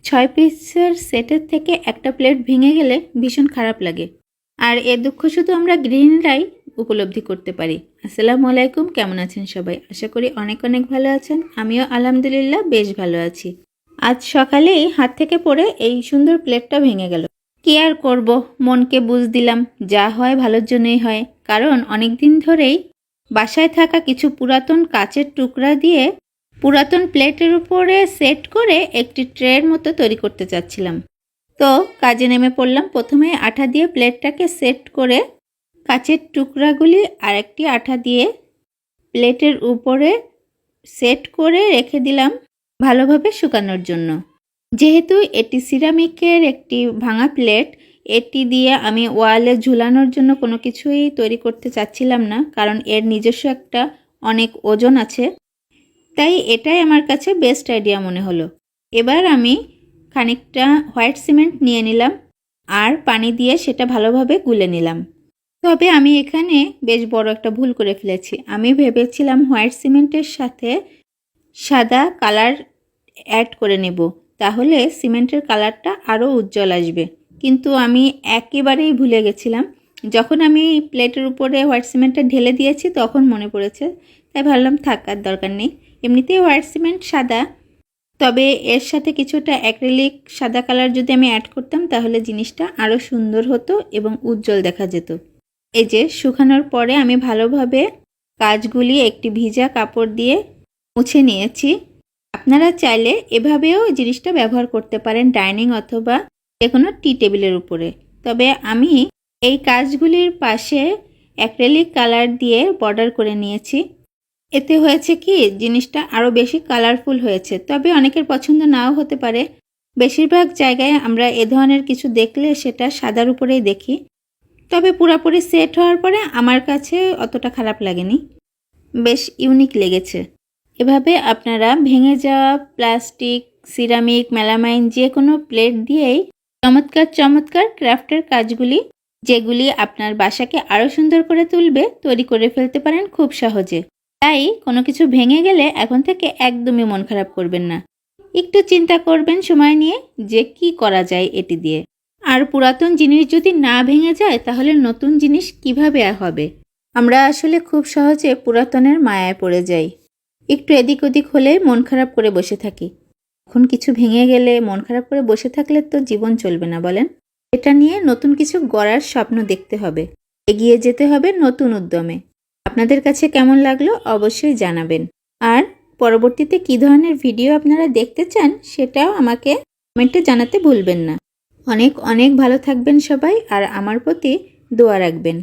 6 পিসের সেটের থেকে একটা প্লেট ভেঙে গেলে ভীষণ খারাপ লাগে। আর এর দুঃখ শুধু আমরা গৃহিণীরাই উপলব্ধি করতে পারি। আসসালামু আলাইকুম, কেমন আছেন সবাই? আশা করি অনেক অনেক ভালো আছেন। আমিও আলহামদুলিল্লাহ বেশ ভালো আছি। আজ সকালেই হাত থেকে পড়ে এই সুন্দর প্লেটটা ভেঙে গেল। কি আর করব, মনকে বুঝ দিলাম, যা হয় ভালোর জন্যই হয়। কারণ অনেক দিন ধরেই বাসায় থাকা কিছু পুরাতন কাচের টুকরা দিয়ে পুরাতন প্লেটের উপরে সেট করে একটি ট্রের মতো তৈরি করতে চাচ্ছিলাম। তো কাজে নেমে পড়লাম। প্রথমে আঠা দিয়ে প্লেটটাকে সেট করে কাচের টুকরাগুলি আরেকটি আঠা দিয়ে প্লেটের উপরে সেট করে রেখে দিলাম ভালোভাবে শুকানোর জন্য। যেহেতু এটি সিরামিকের একটি ভাঙা প্লেট, এটি দিয়ে আমি ওয়ালে ঝুলানোর জন্য কোনো কিছুই তৈরি করতে চাচ্ছিলাম না, কারণ এর নিজস্ব একটা অনেক ওজন আছে। তাই এটাই আমার কাছে বেস্ট আইডিয়া মনে হলো। এবার আমি খানিকটা হোয়াইট সিমেন্ট নিয়ে নিলাম আর পানি দিয়ে সেটা ভালোভাবে গুলে নিলাম। তবে আমি এখানে বেশ বড় একটা ভুল করে ফেলেছি। আমি ভেবেছিলাম হোয়াইট সিমেন্টের সাথে সাদা কালার অ্যাড করে নেব, তাহলে সিমেন্টের কালারটা আরও উজ্জ্বল আসবে। কিন্তু আমি একেবারেই ভুলে গেছিলাম। যখন আমি প্লেটের উপরে হোয়াইট সিমেন্টটা ঢেলে দিয়েছি তখন মনে পড়েছে, তাই ভাবলাম থাক, আর দরকার নেই। এমনিতেই হোয়াইট সিমেন্ট সাদা, তবে এর সাথে কিছুটা অ্যাক্রিলিক সাদা কালার যদি আমি অ্যাড করতাম তাহলে জিনিসটা আরও সুন্দর হতো এবং উজ্জ্বল দেখা যেত। এই যে শুকানোর পরে আমি ভালোভাবে কাজগুলি একটি ভিজা কাপড় দিয়ে মুছে নিয়েছি। আপনারা চাইলে এভাবেও জিনিসটা ব্যবহার করতে পারেন ডাইনিং অথবা যে কোনো টি টেবিলের উপরে। তবে আমি এই কাজগুলির পাশে অ্যাক্রিলিক কালার দিয়ে বর্ডার করে নিয়েছি। এতে হয়েছে কি, জিনিসটা আরও বেশি কালারফুল হয়েছে। তবে অনেকের পছন্দ নাও হতে পারে। বেশিরভাগ জায়গায় আমরা এ ধরনের কিছু দেখলে সেটা সাদার উপরেই দেখি। তবে পুরোপুরি সেট হওয়ার পরে আমার কাছে অতটা খারাপ লাগেনি, বেশ ইউনিক লেগেছে। এভাবে আপনারা ভেঙে যাওয়া প্লাস্টিক, সিরামিক, মেলামাইন যে কোনো প্লেট দিয়েই চমৎকার চমৎকার ক্রাফটের কাজগুলি, যেগুলি আপনার বাসাকে আরও সুন্দর করে তুলবে, তৈরি করে ফেলতে পারেন খুব সহজে। তাই কোনো কিছু ভেঙে গেলে এখন থেকে একদমই মন খারাপ করবেন না। একটু চিন্তা করবেন সময় নিয়ে যে কি করা যায় এটি দিয়ে। আর পুরাতন জিনিস যদি না ভেঙে যায় তাহলে নতুন জিনিস কিভাবে হবে? আমরা আসলে খুব সহজে পুরাতনের মায়ায় পড়ে যাই। একটু এদিক ওদিক হলে মন খারাপ করে বসে থাকি। এখন কিছু ভেঙে গেলে মন খারাপ করে বসে থাকলে তো জীবন চলবে না, বলেন? এটা নিয়ে নতুন কিছু গড়ার স্বপ্ন দেখতে হবে, এগিয়ে যেতে হবে নতুন উদ্যমে। আপনাদের কাছে কেমন লাগলো অবশ্যই জানাবেন। আর পরবর্তীতে কী ধরনের ভিডিও আপনারা দেখতে চান সেটাও আমাকে কমেন্টে জানাতে ভুলবেন না। অনেক অনেক ভালো থাকবেন সবাই, আর আমার প্রতি দোয়া রাখবেন।